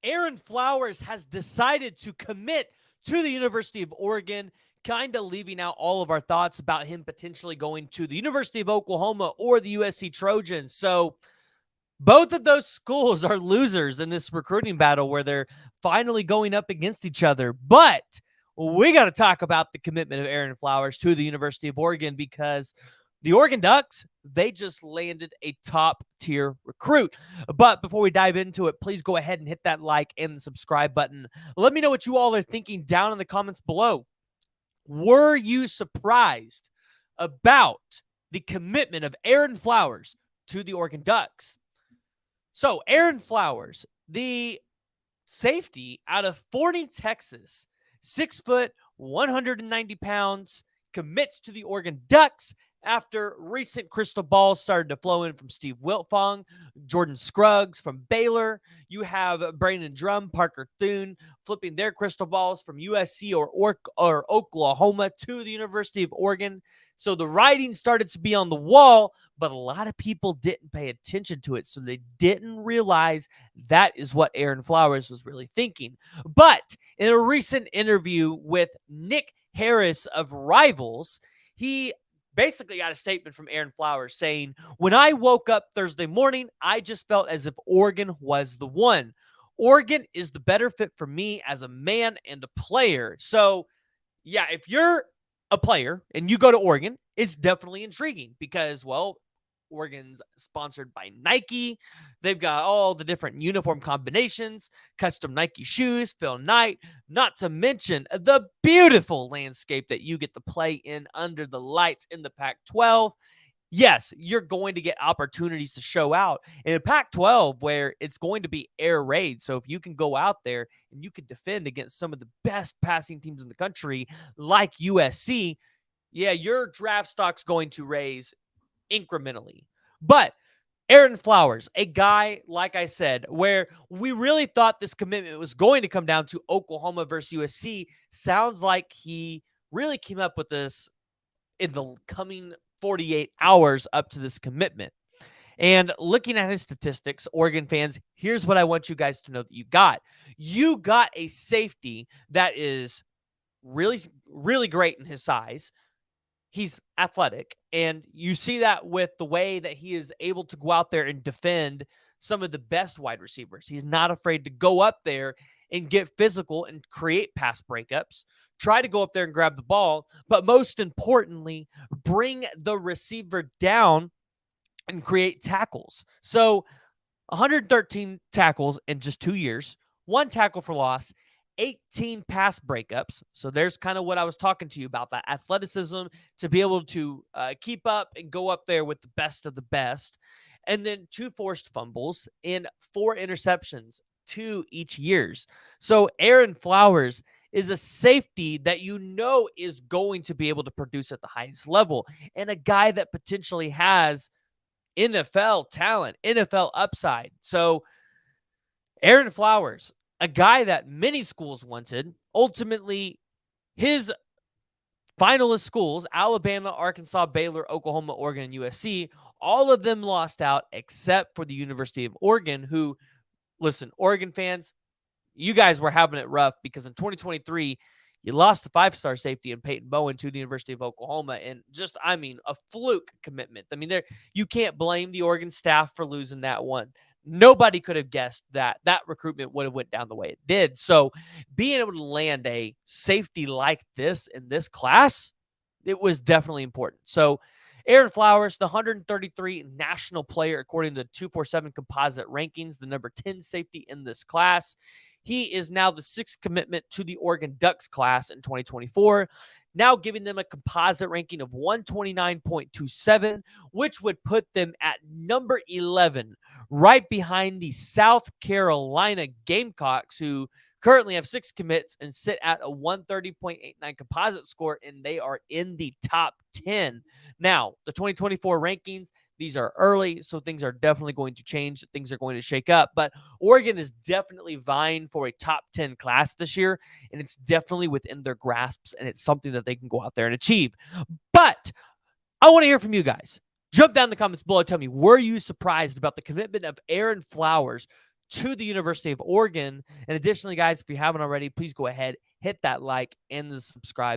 Aaron Flowers has decided to commit to the University of Oregon, kind of leaving out all of our thoughts about him potentially going to the University of Oklahoma or the USC Trojans. So both of those schools are losers in this recruiting battle where they're finally going up against each other. But we got to talk about the commitment of Aaron Flowers to the University of Oregon because the Oregon Ducks, they just landed a top tier recruit. But before we dive into it, please go ahead and hit that like and the subscribe button. Let me know what you all are thinking down in the comments below. Were you surprised about the commitment of Aaron Flowers to the Oregon Ducks? So, Aaron Flowers, the safety out of Forney, Texas, 6 foot, 190 pounds, commits to the Oregon Ducks after recent crystal balls started to flow in from Steve Wiltfong, Jordan Scruggs from Baylor. You have Brandon Drum, Parker Thune flipping their crystal balls from USC or Oklahoma to the University of Oregon. So the writing started to be on the wall, but a lot of people didn't pay attention to it. So they didn't realize that is what Aaron Flowers was really thinking. But in a recent interview with Nick Harris of Rivals, he basically got a statement from Aaron Flowers saying, "When I woke up Thursday morning, I just felt as if Oregon was the one. Oregon is the better fit for me as a man and a player." So, yeah, if you're a player and you go to Oregon, it's definitely intriguing because, well, Oregon's sponsored by Nike. They've got all the different uniform combinations, custom Nike shoes, Phil Knight, not to mention the beautiful landscape that you get to play in under the lights in the Pac-12. Yes, you're going to get opportunities to show out in a Pac-12 where it's going to be air raid. So if you can go out there and you can defend against some of the best passing teams in the country like USC, yeah, your draft stock's going to raise incrementally. But Aaron Flowers, a guy, like I said, where we really thought this commitment was going to come down to Oklahoma versus USC, sounds like he really came up with this in the coming 48 hours up to this commitment. And looking at his statistics, Oregon fans, here's what I want you guys to know that you got. You got a safety that is really, really great in his size. He's athletic, and you see that with the way that he is able to go out there and defend some of the best wide receivers. He's not afraid to go up there and get physical and create pass breakups, try to go up there and grab the ball, but most importantly, bring the receiver down and create tackles. So 113 tackles in just 2 years, 1 tackle for loss, 18 pass breakups. So there's kind of what I was talking to you about, that athleticism to be able to keep up and go up there with the best of the best. And then 2 forced fumbles and 4 interceptions, 2 each years. So Aaron Flowers is a safety that you know is going to be able to produce at the highest level, and a guy that potentially has NFL talent, NFL upside. So Aaron Flowers, a guy that many schools wanted, ultimately his finalist schools, Alabama, Arkansas, Baylor, Oklahoma, Oregon, and USC, all of them lost out except for the University of Oregon, who, listen, Oregon fans, you guys were having it rough because in 2023, you lost a 5-star safety in Peyton Bowen to the University of Oklahoma, and just, I mean, a fluke commitment. I mean, you can't blame the Oregon staff for losing that one. Nobody could have guessed that recruitment would have went down the way it did. So being able to land a safety like this in this class, it was definitely important. So Aaron Flowers, the 133 national player according to the 247 composite rankings, the number 10 safety in this class. He is now the 6th commitment to the Oregon Ducks class in 2024, now giving them a composite ranking of 129.27, which would put them at number 11, right behind the South Carolina Gamecocks, who currently have 6 commits and sit at a 130.89 composite score, and they are in the top 10. Now, the 2024 rankings, these are early, so things are definitely going to change. Things are going to shake up, but Oregon is definitely vying for a top 10 class this year, and it's definitely within their grasps, and it's something that they can go out there and achieve. But I want to hear from you guys. Jump down in the comments below. Tell me, were you surprised about the commitment of Aaron Flowers to the University of Oregon. And additionally, guys, if you haven't already, please go ahead, hit that like and the subscribe